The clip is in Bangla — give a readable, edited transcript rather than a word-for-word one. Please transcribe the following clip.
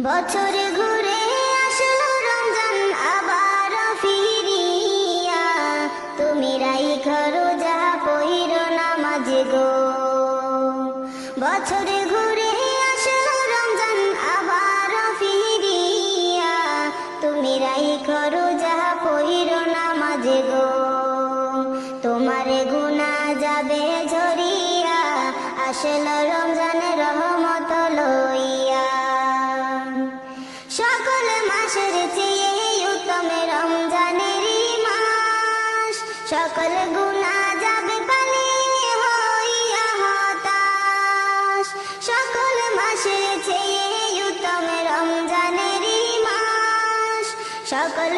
বছরে ঘুরে আসলো রমজান আবার ফিরিয়া, তুমি রাইখা রোজা পইরো নামাজ গো। বছরে ঘুরে আসলো রমজান আবার ফিরিয়া, তুমি রাইখা রোজা পইরো নামাজ গো। তোমারে গুনাহ যাবে ঝরিয়া, আসলো রমজানের রহমত লইয়া। সকল মাসের চেয়ে উত্তম রমজানেরই মাস, সকল গুনাহ যাবে পালিয়ে হইয়া হতাশ। সকল মাসের চেয়ে উত্তম রমজানেরই মাস, সকল